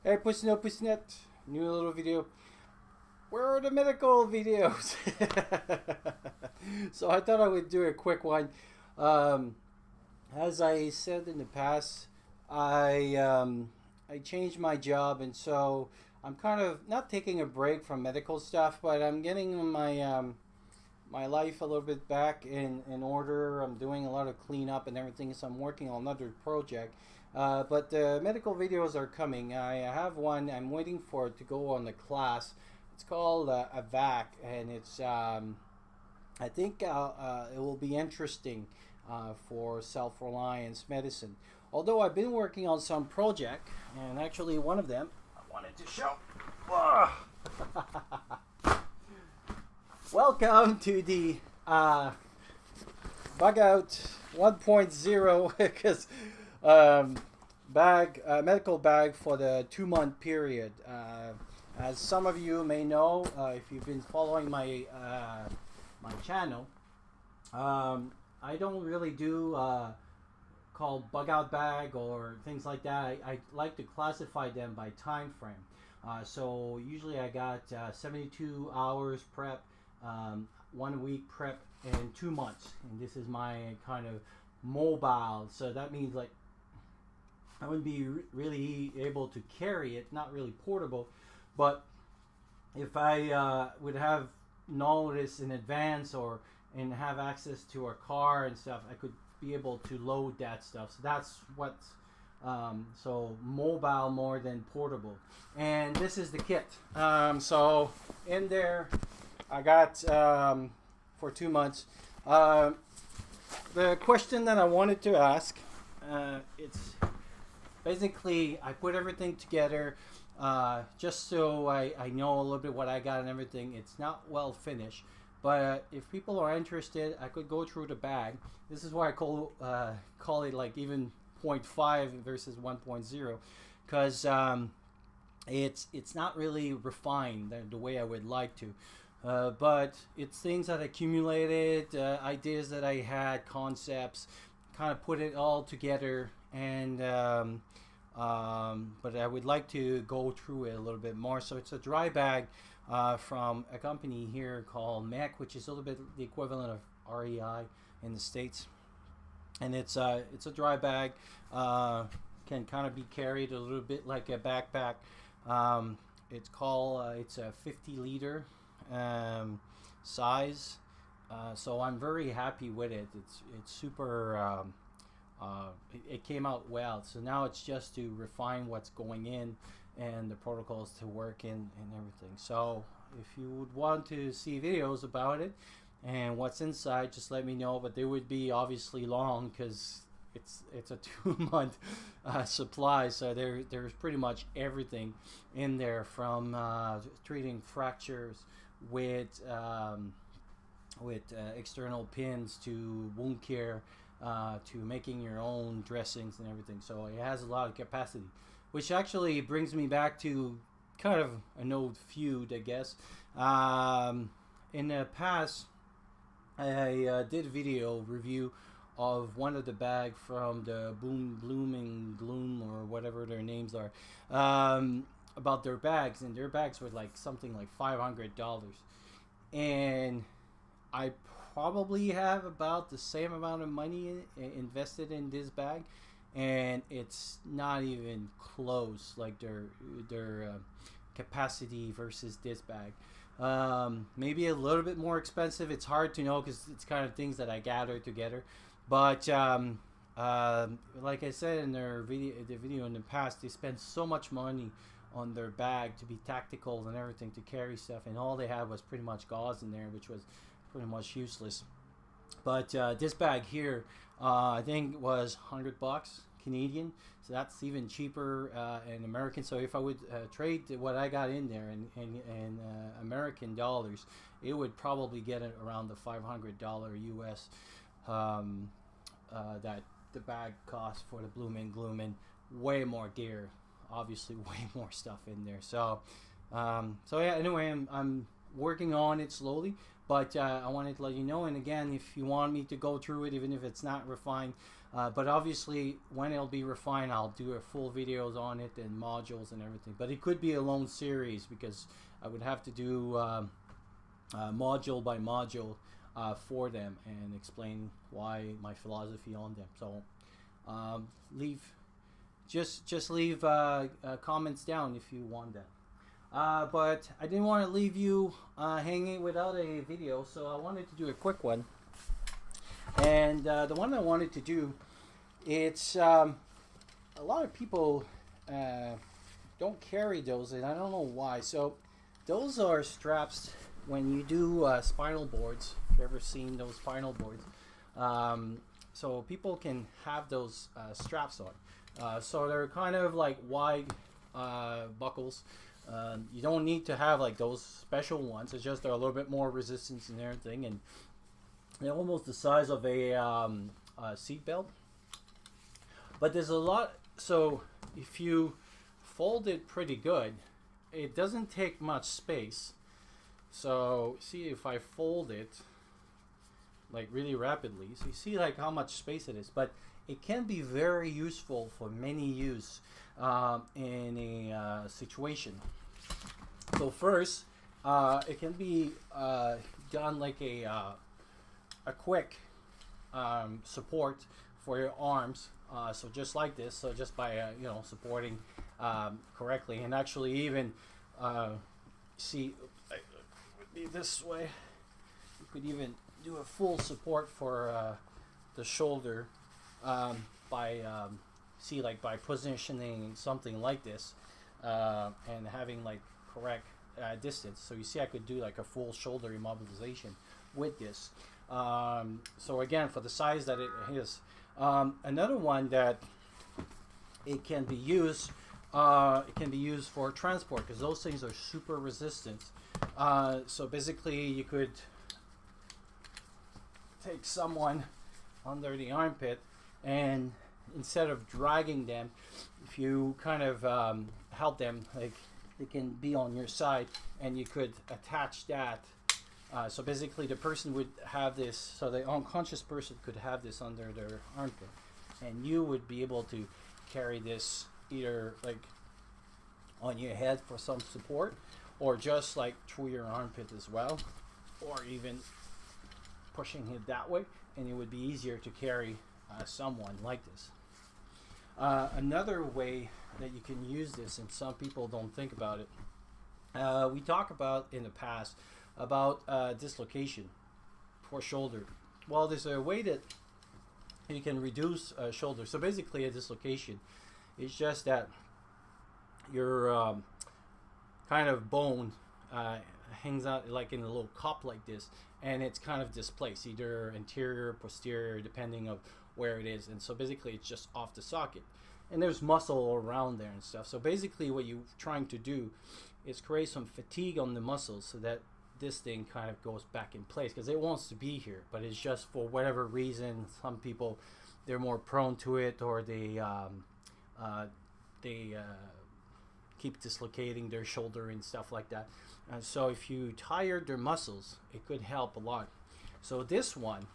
Hey, Pussy Nut, new little video. Where are the medical videos? So I thought I would do a quick one. Um, as I said in the past, I changed my job, and so I'm kind of not taking a break from medical stuff, but I'm getting my life a little bit back in order. I'm doing a lot of cleanup and everything, so I'm working on another project. But the medical videos are coming. I have one. I'm waiting for it to go on the class. It's called AVAC, and I think it will be interesting for self-reliance medicine. Although I've been working on some project, and actually one of them I wanted to show. Welcome to the Bug Out 1.0 because medical bag for the 2 month period. As some of you may know, if you've been following my channel, I don't really do called bug out bag or things like that. I like to classify them by time frame. So usually I got 72 hours prep, 1 week prep, and 2 months. And this is my kind of mobile. So that means like I wouldn't be really able to carry it, not really portable. But if I would have notice in advance or and have access to a car and stuff, I could be able to load that stuff. So that's what. So mobile more than portable. And this is the kit. So in there, I got for 2 months. The question that I wanted to ask, it's basically I put everything together just so I know a little bit what I got and everything. It's not well finished, but if people are interested, I could go through the bag. This is why I call it like even 0.5 versus 1.0, because it's not really refined the way I would like to. But it's things that accumulated, ideas that I had, concepts, kind of put it all together, and but I would like to go through it a little bit more. So it's a dry bag from a company here called MEC, which is a little bit the equivalent of REI in the States. And it's a dry bag, can kind of be carried a little bit like a backpack. It's a 50 liter size, so I'm very happy with it. It's super. It came out well. So now it's just to refine what's going in and the protocols to work in and everything. So if you would want to see videos about it and what's inside, just let me know. But they would be obviously long because it's a 2 month supply. So there's pretty much everything in there, from treating fractures with external pins to wound care, to making your own dressings and everything. So it has a lot of capacity, which actually brings me back to kind of an old feud, I guess. In the past, I did a video review of one of the bag from the Bloom and Gloom, or whatever their names are, about their bags, and their bags were like something like $500, and I probably have about the same amount of money invested in this bag, and it's not even close, like their capacity versus this bag. Maybe a little bit more expensive. It's hard to know because it's kind of things that I gather together. But like I said in the video in the past, they spend so much money on their bag to be tactical and everything, to carry stuff, and all they had was pretty much gauze in there, which was pretty much useless. But this bag here, I think was $100 Canadian, so that's even cheaper in American. So if I would trade what I got in there in American dollars, it would probably get it around the $500 US that the bag cost for the Bloom and Gloom, and way more gear, obviously way more stuff in there. So so yeah, anyway, I'm working on it slowly, but I wanted to let you know. And again, if you want me to go through it, even if it's not refined, but obviously when it'll be refined, I'll do a full videos on it and modules and everything. But it could be a long series because I would have to do module by module for them and explain why my philosophy on them. So leave comments down if you want that. But I didn't want to leave you hanging without a video, so I wanted to do a quick one. And the one I wanted to do, it's a lot of people don't carry those, and I don't know why. So those are straps when you do spinal boards. If you've ever seen those spinal boards, so people can have those straps on. So they're kind of like wide buckles. You don't need to have like those special ones. It's just they're a little bit more resistance and everything, and they're almost the size of a seat belt. But there's a lot. So if you fold it pretty good, it doesn't take much space. So see, if I fold it like really rapidly, so you see like how much space it is. But it can be very useful for many use in a situation. So first, it can be done like a quick support for your arms. So just like this. So just by supporting correctly, and actually even see it would be this way. You could even do a full support for the shoulder by by positioning something like this and having like correct distance. So you see I could do like a full shoulder immobilization with this. So again, for the size that it is. Another one that it can be used for transport, because those things are super resistant. So basically you could take someone under the armpit, and instead of dragging them, if you kind of help them, like they can be on your side, and you could attach that. So basically the person would have this, so the unconscious person could have this under their armpit, and you would be able to carry this either like on your head for some support, or just like through your armpit as well, or even pushing it that way, and it would be easier to carry someone like this. Another way that you can use this, and some people don't think about it, we talked about in the past about dislocation for shoulder. Well, there's a way that you can reduce shoulder. So basically a dislocation is just that your kind of bone hangs out like in a little cup like this, and it's kind of displaced, either anterior, posterior, depending on where it is. And so basically it's just off the socket, and there's muscle around there and stuff. So basically what you're trying to do is create some fatigue on the muscles so that this thing kind of goes back in place, because it wants to be here, but it's just for whatever reason, some people, they're more prone to it, or they keep dislocating their shoulder and stuff like that. And so if you tire their muscles, it could help a lot. So this one,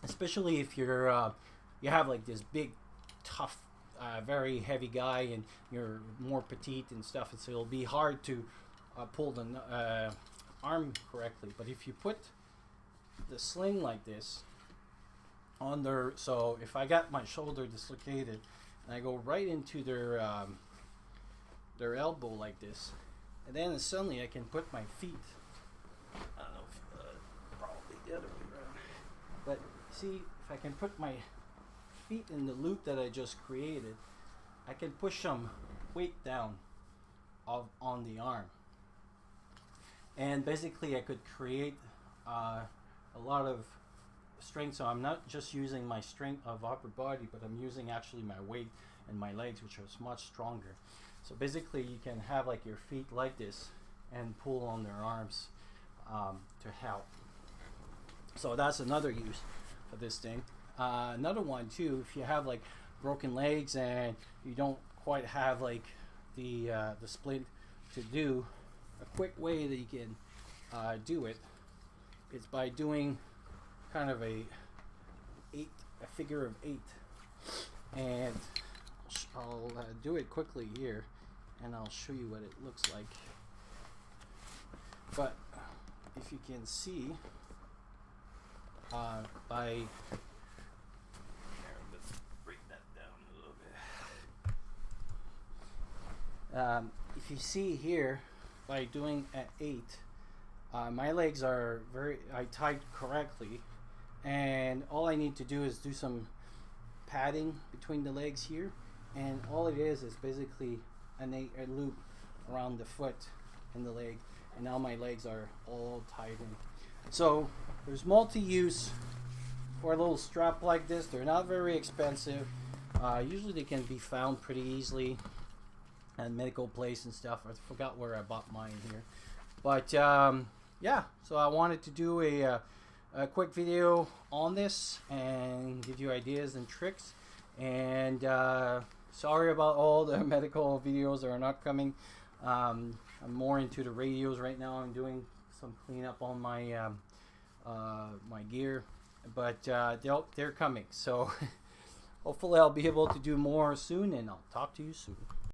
especially if you're you have like this big, tough, very heavy guy, and you're more petite and stuff, and so it'll be hard to pull the arm correctly. But if you put the sling like this on their, so if I got my shoulder dislocated and I go right into their elbow like this, and then suddenly I can put my feet, I don't know if, probably the other way around, but see, if I can put my feet in the loop that I just created, I can push some weight down on the arm. And basically I could create a lot of strength. So I'm not just using my strength of upper body, but I'm using actually my weight and my legs, which are much stronger. So basically you can have like your feet like this and pull on their arms to help. So that's another use for this thing. Another one too, if you have like broken legs and you don't quite have like the splint to do, a quick way that you can do it is by doing kind of a figure of 8, and I'll do it quickly here, and I'll show you what it looks like. But if you can see, by let's break that down a little bit. If you see here, by doing at 8, my legs are I tied correctly, and all I need to do is do some padding between the legs here, and all it is basically a loop around the foot and the leg, and now my legs are all tied in. So there's multi-use for a little strap like this. They're not very expensive. Usually they can be found pretty easily at medical place and stuff. I forgot where I bought mine here, but yeah, so I wanted to do a quick video on this and give you ideas and tricks. And sorry about all the medical videos that are not coming. I'm more into the radios right now. I'm doing some cleanup on my my gear, but they're coming. So hopefully I'll be able to do more soon, and I'll talk to you soon.